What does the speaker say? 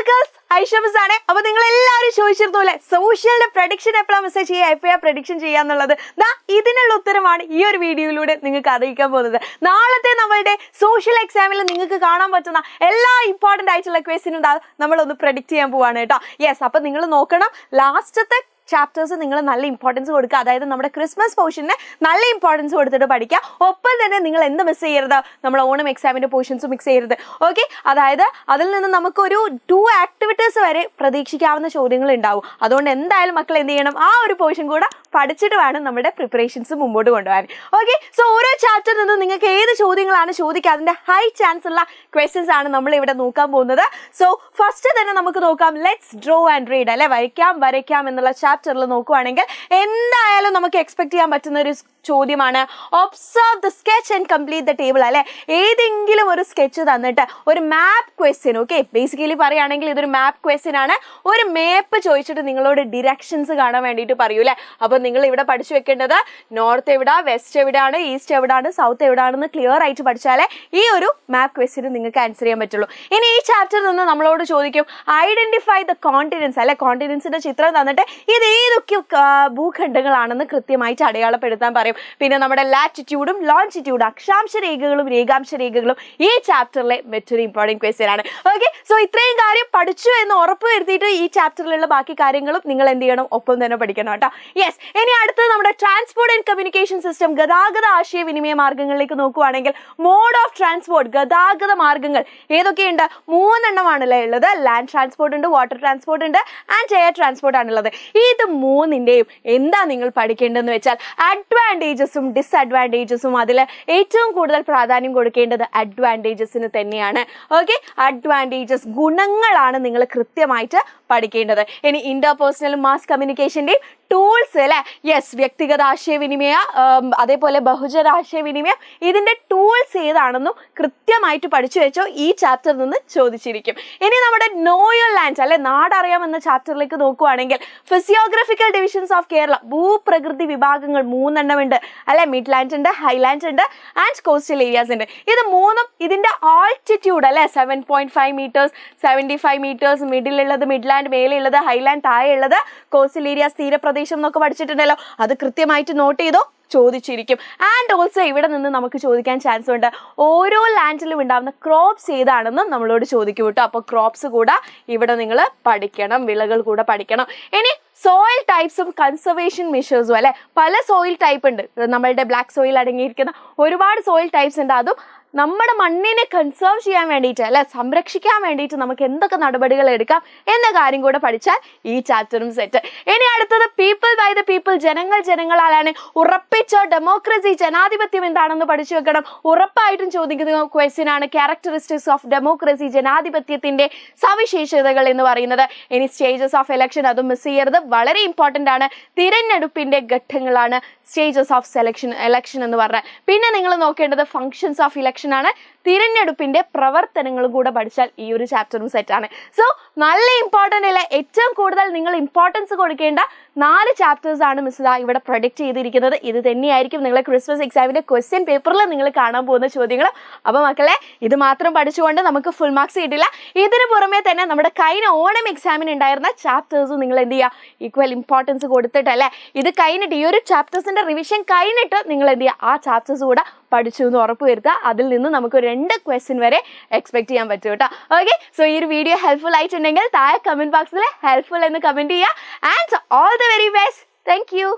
മക്കൾസ് ഐഷംസ് ആണ്. അപ്പൊ നിങ്ങൾ എല്ലാവരും ചോദിച്ചിരുന്നല്ലേ സോഷ്യലിന്റെ പ്രഡിക്ഷൻ എപ്പോഴാണ് മെസ്സേജ് ചെയ്യുക, എപ്പോഴാ പ്രഡിക്ഷൻ ചെയ്യാന്നുള്ളത്. ഇതിനുള്ള ഉത്തരമാണ് ഈ ഒരു വീഡിയോയിലൂടെ നിങ്ങൾക്ക് അറിയിക്കാൻ പോകുന്നത്. നാളത്തെ നമ്മളുടെ സോഷ്യൽ എക്സാമിൽ നിങ്ങൾക്ക് കാണാൻ പറ്റുന്ന എല്ലാ ഇമ്പോർട്ടന്റ് ആയിട്ടുള്ള ക്വസ്റ്റിനും നമ്മളൊന്ന് പ്രഡിക്റ്റ് ചെയ്യാൻ പോവാണ് കേട്ടോ. യെസ്, അപ്പൊ നിങ്ങൾ നോക്കണം ലാസ്റ്റത്തെ ചാപ്റ്റേഴ്സ് നിങ്ങൾ നല്ല ഇമ്പോർട്ടൻസ് കൊടുക്കുക. അതായത് നമ്മുടെ ക്രിസ്മസ് പോർഷന് നല്ല ഇമ്പോർട്ടൻസ് കൊടുത്തിട്ട് പഠിക്കുക. ഒപ്പം തന്നെ നിങ്ങൾ എന്ത് മിസ് ചെയ്യരുത്, നമ്മുടെ ഓണം എക്സാമിൻ്റെ പോർഷൻസ് മിക്സ് ചെയ്യരുത്. ഓക്കെ, അതായത് അതിൽ നിന്ന് നമുക്കൊരു 2 ആക്ടിവിറ്റീസ് വരെ പ്രതീക്ഷിക്കാവുന്ന ചോദ്യങ്ങൾ ഉണ്ടാവും. അതുകൊണ്ട് എന്തായാലും മക്കൾ എന്ത് ചെയ്യണം, ആ ഒരു പോർഷൻ കൂടെ പഠിച്ചിട്ട് വേണം നമ്മുടെ പ്രിപ്പറേഷൻസ് മുമ്പോട്ട് കൊണ്ടുപോകാൻ. ഓക്കെ, സോ ഓരോ ചാപ്റ്ററിൽ നിന്നും നിങ്ങൾക്ക് ഏത് ചോദ്യങ്ങളാണ് ചോദിക്കുക, അതിൻ്റെ ഹൈ ചാൻസ് ഉള്ള ക്വസ്റ്റ്യൻസ് ആണ് നമ്മൾ ഇവിടെ നോക്കാൻ പോകുന്നത്. സോ ഫസ്റ്റ് തന്നെ നമുക്ക് നോക്കാം, ലെറ്റ്സ് ഡ്രോ ആൻഡ് റീഡ് അല്ലെ, വരയ്ക്കാം എന്നുള്ള ചാപ്റ്ററിൽ നോക്കുവാണെങ്കിൽ എന്തായാലും നമുക്ക് എക്സ്പെക്ട് ചെയ്യാൻ പറ്റുന്ന ഒരു ചോദ്യമാണ് observe the sketch and complete the table അല്ലെ. ഏതെങ്കിലും ഒരു സ്കെച്ച് തന്നിട്ട് ഒരു മാപ്പ് ക്വസ്റ്റ്യൻ, ഓക്കെ ബേസിക്കലി പറയുകയാണെങ്കിൽ ഇതൊരു മാപ്പ് ക്വസ്റ്റ്യൻ ആണ്. ഒരു മാപ്പ് ചോദിച്ചിട്ട് നിങ്ങളോട് ഡിറക്ഷൻസ് കാണാൻ വേണ്ടിയിട്ട് പറയൂ അല്ലെ. അപ്പൊ നിങ്ങൾ ഇവിടെ പഠിച്ചു വെക്കേണ്ടത് നോർത്ത് എവിടെ, വെസ്റ്റ് എവിടെയാണ്, ഈസ്റ്റ് എവിടെയാണ്, സൗത്ത് എവിടെയാണെന്ന് ക്ലിയർ ആയിട്ട് പഠിച്ചാലേ ഈ ഒരു മാപ്പ് ക്വസ്റ്റ്യന് നിങ്ങൾക്ക് ആൻസർ ചെയ്യാൻ പറ്റുള്ളൂ. ഇനി ഈ ചാപ്റ്ററിൽ നിന്ന് നമ്മളോട് ചോദിക്കും ഐഡന്റിഫൈ ദ കോണ്ടിനെന്റ്സ് അല്ലെ. കോണ്ടിനെന്റ്സിന്റെ ചിത്രം തന്നിട്ട് ഇത് ഏതൊക്കെ ഭൂഖണ്ഡങ്ങളാണെന്ന് കൃത്യമായിട്ട് അടയാളപ്പെടുത്താൻ പറയും. പിന്നെ നമ്മുടെ ലാറ്റിറ്റ്യൂഡും ലോഞ്ചിറ്റ്യൂഡും അക്ഷാംശ രേഖകളും രേഖാംശ രേഖകളും ഈ ചാപ്റ്ററിലെ മറ്റൊരു ഇമ്പോർട്ടൻറ്റ് ക്വസ്റ്റ്യൻ ആണ്. ഓക്കെ, സോ ഇത്രയും കാര്യം പഠിച്ചു എന്ന് ഉറപ്പ് വരുത്തിയിട്ട് ഈ ചാപ്റ്ററിലുള്ള ബാക്കി കാര്യങ്ങളും നിങ്ങൾ എന്ത് ചെയ്യണം, ഒപ്പം തന്നെ പഠിക്കണം കേട്ടോ. യെസ്, ഇനി അടുത്തത് നമ്മുടെ ട്രാൻസ്പോർട്ട് ആൻഡ് കമ്മ്യൂണിക്കേഷൻ സിസ്റ്റം, ഗതാഗത ആശയവിനിമയ മാർഗങ്ങളിലേക്ക് നോക്കുവാണെങ്കിൽ മോഡ് ഓഫ് ട്രാൻസ്പോർട്ട്, ഗതാഗത മാർഗങ്ങൾ ഏതൊക്കെയുണ്ട്? 3 എണ്ണമാണല്ലേ ഉള്ളത്. ലാൻഡ് ട്രാൻസ്പോർട്ട് ഉണ്ട്, വാട്ടർ ട്രാൻസ്പോർട്ട് ഉണ്ട്, ആൻഡ് എയർ ട്രാൻസ്പോർട്ട് ആണുള്ളത്. ഇത് 3ന്റെയും എന്താ നിങ്ങൾ പഠിക്കേണ്ടതെന്ന് വെച്ചാൽ അഡ്വാൻറ്റേജസും ഡിസ്അഡ്വാൻറ്റേജസും. അതിൽ ഏറ്റവും കൂടുതൽ പ്രാധാന്യം കൊടുക്കേണ്ടത് അഡ്വാൻറ്റേജസിന് തന്നെയാണ്. ഓക്കെ, അഡ്വാൻറ്റേജസ് ഗുണങ്ങളാണ് നിങ്ങൾ കൃത്യമായിട്ട് പഠിക്കേണ്ടത്. ഇനി ഇന്റർപേഴ്സണൽ മാസ് കമ്മ്യൂണിക്കേഷൻ്റെയും ടൂൾസ് അല്ലെ. യെസ്, വ്യക്തിഗത ആശയവിനിമയ അതേപോലെ ബഹുജന ആശയവിനിമയം, ഇതിൻ്റെ ടൂൾസ് ഏതാണെന്നും കൃത്യമായിട്ട് പഠിച്ചു വെച്ചോ, ഈ ചാപ്റ്ററിൽ നിന്ന് ചോദിച്ചിരിക്കും. ഇനി നമ്മുടെ നോ യുവർ ലാൻഡ് അല്ലെ, നാടറിയാം എന്ന ചാപ്റ്ററിലേക്ക് നോക്കുവാണെങ്കിൽ ഫിസിയോഗ്രഫിക്കൽ ഡിവിഷൻസ് ഓഫ് കേരള, ഭൂപ്രകൃതി വിഭാഗങ്ങൾ 3 എണ്ണമുണ്ട് അല്ലെ. മിഡ് ലാൻഡ് ഉണ്ട്, ഹൈലാൻഡ് ഉണ്ട്, ആൻഡ് കോസ്റ്റൽ ഏരിയാസ് ഉണ്ട്. ഇത് 3ഉം ഇതിൻ്റെ ആൾട്ടിറ്റ്യൂഡ് അല്ലെ 7.5 മീറ്റേഴ്സ്, 75 മീറ്റേഴ്സ്, മിഡിലുള്ളത് മിഡ് ലാൻഡ്, മേലെയുള്ളത് ഹൈലാൻഡ്, താഴെയുള്ളത് കോസ്റ്റൽ ഏരിയാസ് തീരപ്രദേശം എന്നൊക്കെ പഠിച്ചിട്ടുണ്ടല്ലോ. അത് കൃത്യമായിട്ട് നോട്ട് ചെയ്തോ, ചോദിച്ചിരിക്കും. ആൻഡ് ഓൾസോ ഇവിടെ നിന്ന് നമുക്ക് ചോദിക്കാൻ ചാൻസ് ഉണ്ട്, ഓരോ ലാൻഡിലും ഉണ്ടാകുന്ന ക്രോപ്സ് ഏതാണെന്നും നമ്മളോട് ചോദിക്കും കേട്ടോ. അപ്പോൾ ക്രോപ്സ് കൂടെ ഇവിടെ നിങ്ങൾ പഠിക്കണം, വിളകൾ കൂടെ പഠിക്കണം. ഇനി സോയിൽ ടൈപ്സും കൺസർവേഷൻ മെഷേഴ്സും അല്ലെ. പല സോയിൽ ടൈപ്പ് ഉണ്ട്, നമ്മളുടെ ബ്ലാക്ക് സോയിൽ അടങ്ങിയിരിക്കുന്ന ഒരുപാട് സോയിൽ ടൈപ്സ് ഉണ്ട്. അതും നമ്മുടെ മണ്ണിനെ കൺസേർവ് ചെയ്യാൻ വേണ്ടിയിട്ട് അല്ലെ, സംരക്ഷിക്കാൻ വേണ്ടിയിട്ട് നമുക്ക് എന്തൊക്കെ നടപടികൾ എടുക്കാം എന്ന കാര്യം കൂടെ പഠിച്ചാൽ ഈ ചാപ്റ്ററും സെറ്റ്. ഇനി അടുത്തത് പീപ്പിൾ ബൈ ദ പീപ്പിൾ, ജനങ്ങൾ ജനങ്ങളാലാണ്. ഉറപ്പിച്ചോ ഡെമോക്രസി, ജനാധിപത്യം എന്താണെന്ന് പഠിച്ചു വെക്കണം. ഉറപ്പായിട്ടും ചോദിക്കുന്ന ക്വസ്റ്റ്യൻ ആണ് ക്യാരക്ടറിസ്റ്റിക്സ് ഓഫ് ഡെമോക്രസി, ജനാധിപത്യത്തിന്റെ സവിശേഷതകൾ എന്ന് പറയുന്നത്. ഇനി സ്റ്റേജസ് ഓഫ് ഇലക്ഷൻ, അതും മിസ് ചെയ്യരുത്, വളരെ ഇമ്പോർട്ടൻ്റ് ആണ്. തിരഞ്ഞെടുപ്പിന്റെ ഘട്ടങ്ങളാണ് സ്റ്റേജസ് ഓഫ് ഇലക്ഷൻ എന്ന് പറഞ്ഞാൽ. പിന്നെ നിങ്ങൾ നോക്കേണ്ടത് ഫങ്ഷൻസ് ഓഫ് ഇലക്ഷൻ ആണ്. തിരഞ്ഞെടുപ്പിന്റെ പ്രവർത്തനങ്ങളും കൂടെ പഠിച്ചാൽ ഈ ഒരു ചാപ്റ്ററും സെറ്റാണ്. സോ നല്ല ഇമ്പോർട്ടൻ്റ് അല്ല, ഏറ്റവും കൂടുതൽ നിങ്ങൾ ഇമ്പോർട്ടൻസ് കൊടുക്കേണ്ട 4 ചാപ്റ്റേഴ്സ് ആണ് മിസ് ഇവിടെ പ്രൊഡിക്റ്റ് ചെയ്തിരിക്കുന്നത്. ഇത് തന്നെയായിരിക്കും നിങ്ങളെ ക്രിസ്മസ് എക്സാമിന്റെ ക്വസ്റ്റ്യൻ പേപ്പറിൽ നിങ്ങൾ കാണാൻ പോകുന്ന ചോദ്യങ്ങൾ. അപ്പോൾ മക്കളെ, ഇത് മാത്രം പഠിച്ചുകൊണ്ട് നമുക്ക് ഫുൾ മാർക്സ് കിട്ടില്ല. ഇതിന് പുറമെ തന്നെ നമ്മുടെ കഴിഞ്ഞ ഓണം എക്സാമിന് ഉണ്ടായിരുന്ന ചാപ്റ്റേഴ്സും നിങ്ങൾ എന്ത് ചെയ്യുക, ഈക്വൽ ഇമ്പോർട്ടൻസ് കൊടുത്തിട്ടല്ലേ. ഇത് കഴിഞ്ഞിട്ട് ഈ ഒരു ചാപ്റ്റേഴ്സിന്റെ റിവിഷൻ കഴിഞ്ഞിട്ട് നിങ്ങൾ എന്ത് ചെയ്യുക, ആ ചാപ്റ്റേഴ്സ് കൂടെ പഠിച്ചു എന്ന് ഉറപ്പ് വരുത്തുക. അതിൽ നിന്ന് നമുക്ക് 2 ക്വസ്റ്റ്യൻ വരെ എക്സ്പെക്ട് ചെയ്യാൻ പറ്റും കേട്ടോ. ഓക്കെ, സോ ഈ ഒരു വീഡിയോ ഹെൽപ്ഫുൾ ആയിട്ടുണ്ടെങ്കിൽ താഴെ കമന്റ് ബോക്സിൽ ഹെൽപ്ഫുൾ എന്ന് കമന്റ് ചെയ്യുക. And all the very best. Thank you.